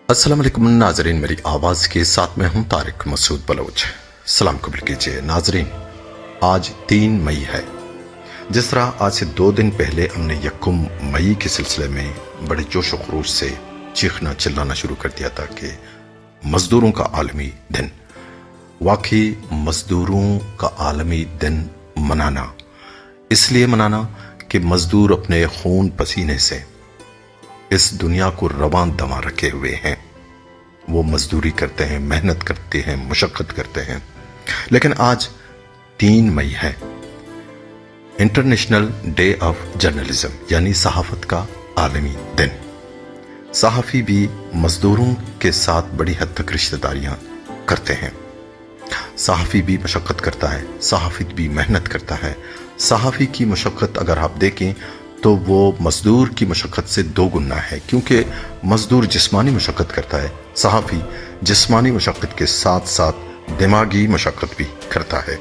अस्सलाम वालेकुम नाजरीन, मेरी आवाज़ के साथ में हूं तारिक मसूद बलोच। सलाम कबूल कीजिए नाजरीन। आज 3 मई है। जिस तरह आज से 2 दिन पहले हमने यकुम मई के सिलसिले में बड़े जोश व खरोश से चीखना चिल्लाना शुरू कर दिया था कि मजदूरों का आलमी दिन। वाकई मजदूरों का आलमी दिन मनाना इसलिए मनाना कि मजदूर अपने खून पसीने से इस दुनिया को रवान दवा रखे हुए हैं। वो मजदूरी करते हैं, मेहनत करते हैं, मुशक्कत करते हैं। लेकिन आज 3 मई है, इंटरनेशनल डे ऑफ जर्नलिज्म, यानी सहाफत का आलमी दिन। सहाफी भी मजदूरों के साथ बड़ी हद तक रिश्तेदारियां करते हैं। सहाफी भी मुशक्कत करता है, सहाफी भी मेहनत करता है। सहाफी की मुशक्कत अगर आप देखें तो वो मजदूर की मशक्कत से 2 गुना है, क्योंकि मजदूर जिस्मानी मशक्कत करता है, सहाफी जिस्मानी मशक्कत के साथ साथ दिमागी मशक्कत भी करता है।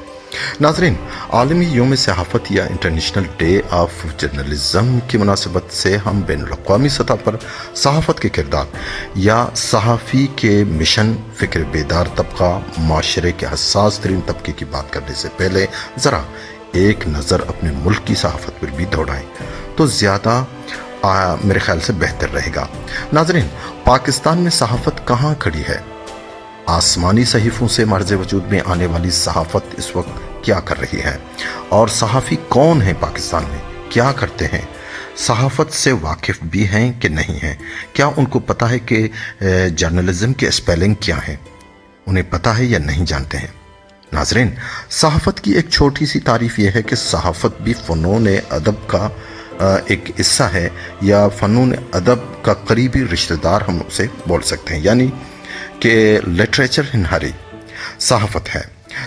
नाजरीन, आलमी यौम सहाफत या इंटरनेशनल डे ऑफ जर्नलिज्म की मुनासिबत से हम बैनुल-अक़वामी सतह पर सहाफत के किरदार या सहाफ़ी के मिशन, फ़िक्र बेदार तबका, माशरे के हसास तरीन तबके की बात करने से पहले ज़रा एक नज़र अपने मुल्क की सहाफत पर भी दौड़ाएं तो ज़्यादा मेरे ख्याल से बेहतर रहेगा। नाजरीन, पाकिस्तान में सहाफत कहाँ खड़ी है? आसमानी सहीफ़ों से मर्ज़ वजूद में आने वाली सहाफत इस वक्त क्या कर रही है? और सहाफ़ी कौन है पाकिस्तान में, क्या करते हैं? सहाफत से वाकिफ़ भी हैं कि नहीं हैं? क्या उनको पता है कि जर्नलिज्म के स्पेलिंग क्या है? उन्हें पता है या नहीं जानते हैं? नाजरीन, सहाफत की एक छोटी सी तारीफ यह है कि सहाफत भी फ़नून अदब का एक हिस्सा है, या फ़नून अदब का करीबी रिश्तेदार हम उसे बोल सकते हैं, यानी कि लिटरेचर हिनहारी सहाफत है।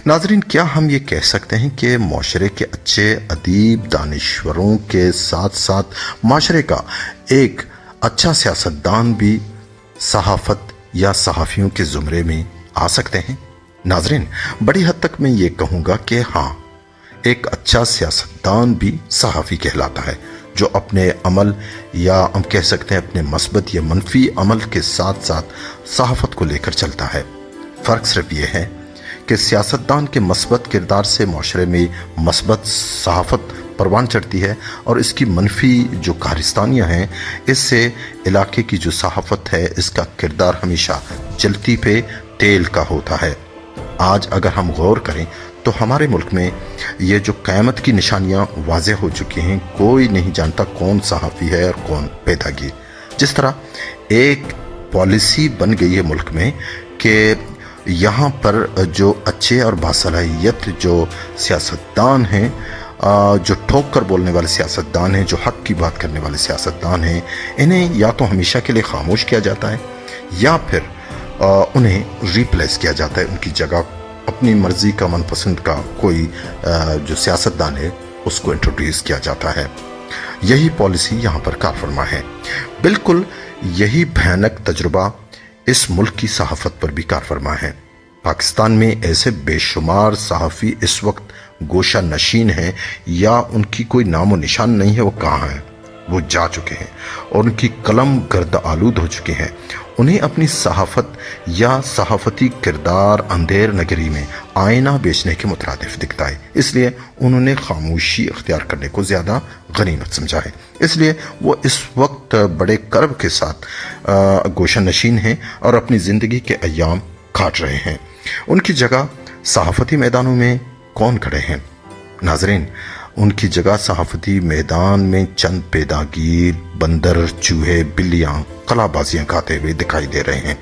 नाजरीन, क्या हम ये कह सकते हैं कि माशरे के अच्छे अदीब दानिश्वरों के साथ साथ माशरे का एक अच्छा सियासतदान भी सहाफत या सहाफ़ियों के ज़ुमरे में आ सकते हैं? नाजरीन, बड़ी हद तक मैं ये कहूँगा कि हाँ, एक अच्छा सियासतदान भी सहाफ़ी कहलाता है, जो अपने अमल या हम कह सकते हैं अपने मस्बत या मनफी अमल के साथ साथ सहाफत को लेकर चलता है। फ़र्क सिर्फ ये है कि सियासतदान के मस्बत किरदार से माशरे में मस्बत सहाफत परवान चढ़ती है, और इसकी मनफी जो कारस्तानियाँ हैं, इससे इलाके की जो सहाफत है इसका किरदार हमेशा जलती पे तेल का होता है। आज अगर हम गौर करें तो हमारे मुल्क में ये जो क़यामत की निशानियां वाज़ेह हो चुकी हैं, कोई नहीं जानता कौन सहाफ़ी है और कौन पैदागी। जिस तरह एक पॉलिसी बन गई है मुल्क में कि यहाँ पर जो अच्छे और बासलाहियत जो सियासतदान हैं, जो ठोक कर बोलने वाले सियासतदान हैं, जो हक़ की बात करने वाले सियासतदान हैं, इन्हें या तो हमेशा के लिए खामोश किया जाता है या फिर उन्हें रिप्लेस किया जाता है। उनकी जगह अपनी मर्जी का मनपसंद का कोई जो सियासतदान है उसको इंट्रोड्यूस किया जाता है। यही पॉलिसी यहाँ पर कारफरमा है। बिल्कुल यही भयानक तजुर्बा इस मुल्क की सहाफत पर भी कारफरमा है। पाकिस्तान में ऐसे बेशुमार सहाफ़ी इस वक्त गोशा नशीन हैं, या उनकी कोई नामो निशान नहीं है। वो कहाँ हैं? वो जा चुके हैं और उनकी कलम गर्द आलूद हो चुके हैं। उन्हें अपनी सहाफत या सहाफती किरदार अंधेर नगरी में आईना बेचने के मुतरादिफ दिखता है, इसलिए उन्होंने खामोशी इख्तियार करने को ज़्यादा गनीमत समझा है। इसलिए वो इस वक्त बड़े कर्ब के साथ गोशा नशीन हैं और अपनी ज़िंदगी के अय्याम काट रहे हैं। उनकी जगह सहाफती मैदानों में कौन खड़े हैं? नाजरीन, उनकी जगह सहाफती मैदान में चंद पैदागीर बंदर, चूहे, बिल्लियाँ कलाबाजियाँ खाते हुए दिखाई दे रहे हैं।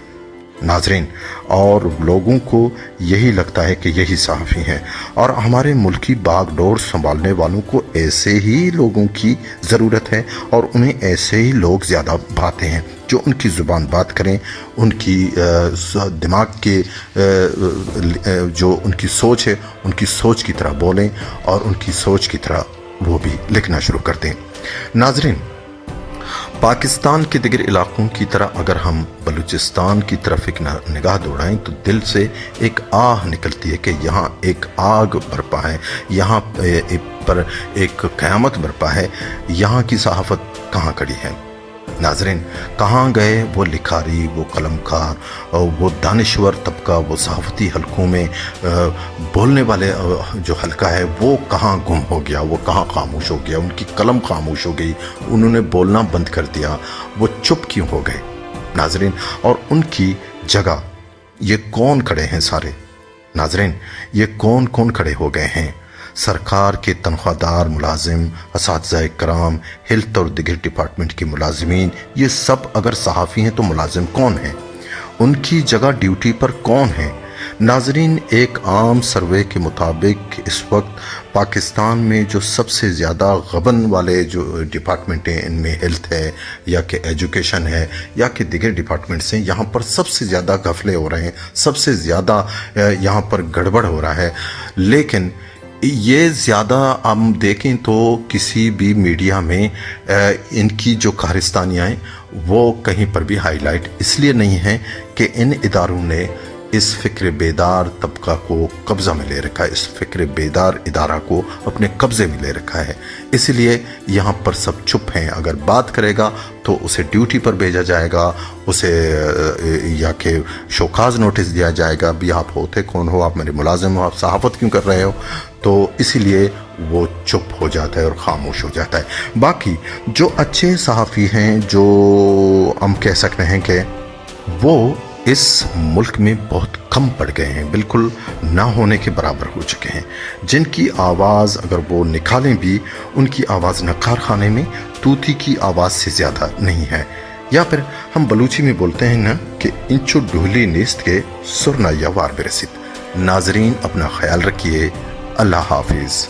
नाजरीन, और लोगों को यही लगता है कि यही सहाफ़ी हैं, और हमारे मुल्की बागडोर संभालने वालों को ऐसे ही लोगों की ज़रूरत है, और उन्हें ऐसे ही लोग ज़्यादा भाते हैं जो उनकी ज़ुबान बात करें, उनकी दिमाग के जो उनकी सोच है उनकी सोच की तरह बोलें और उनकी सोच की तरह वो भी लिखना शुरू कर दें। नाजरीन, पाकिस्तान के दिगर इलाकों की तरह अगर हम बलूचिस्तान की तरफ एक निगाह दौड़ाएं तो दिल से एक आह निकलती है कि यहाँ एक आग बरपा है, यहाँ पर एक क़यामत बरपा है। यहाँ की सहाफत कहाँ खड़ी है? नाजरीन, कहाँ गए वो लिखारी, वो कलमकार, वो दानिश्वर तबका, वो सहाफ़ती हलकों में बोलने वाले जो हलका है वो कहाँ गुम हो गया, वो कहाँ खामोश हो गया, उनकी कलम खामोश हो गई, उन्होंने बोलना बंद कर दिया, वो चुप क्यों हो गए नाजरीन? और उनकी जगह ये कौन खड़े हैं सारे नाजरीन? ये कौन कौन खड़े हो गए हैं? सरकार के तनख्वाहदार मुलाजिम, असातिज़ा कराम, हेल्थ और दिगर डिपार्टमेंट के मुलाजिमीन, ये सब अगर सहाफ़ी हैं तो मुलाजिम कौन हैं? उनकी जगह ड्यूटी पर कौन है नाजरीन? एक आम सर्वे के मुताबिक इस वक्त पाकिस्तान में जो सबसे ज़्यादा गबन वाले जो डिपार्टमेंट हैं, इनमें हेल्थ है या कि एजुकेशन है या कि दिगर डिपार्टमेंट्स हैं, यहाँ पर सबसे ज़्यादा घफले हो रहे हैं, सबसे ज़्यादा यहाँ पर गड़बड़ हो रहा है। लेकिन ये ज़्यादा हम देखें तो किसी भी मीडिया में इनकी जो कारस्तानियाँ हैं वो कहीं पर भी हाईलाइट इसलिए नहीं है कि इन इदारों ने इस फ़िक्र बेदार तबका को कब्ज़ा में ले रखा है, इस फ़िक्र बेदार इदारा को अपने कब्ज़े में ले रखा है, इसलिए यहाँ पर सब चुप हैं। अगर बात करेगा तो उसे ड्यूटी पर भेजा जाएगा, उसे या कि शोकाज नोटिस दिया जाएगा, भी आप होते कौन हो, आप मेरे मुलाजिम हो, आप सहाफ़त क्यों कर रहे हो? तो इसीलिए वो चुप हो जाता है और ख़ामोश हो जाता है। बाकी जो अच्छे सहाफ़ी हैं, जो हम कह सकते हैं कि वो इस मुल्क में बहुत कम पड़ गए हैं, बिल्कुल ना होने के बराबर हो चुके हैं, जिनकी आवाज़ अगर वो निकालें भी, उनकी आवाज़ न कारखाने में तूती की आवाज़ से ज़्यादा नहीं है। या फिर हम बलूची में बोलते हैं ना कि इंचो ढूली नेस्त के सुरना या वार बेरसित। नाजरीन, अपना ख्याल रखिए। अल्लाह हाफिज़।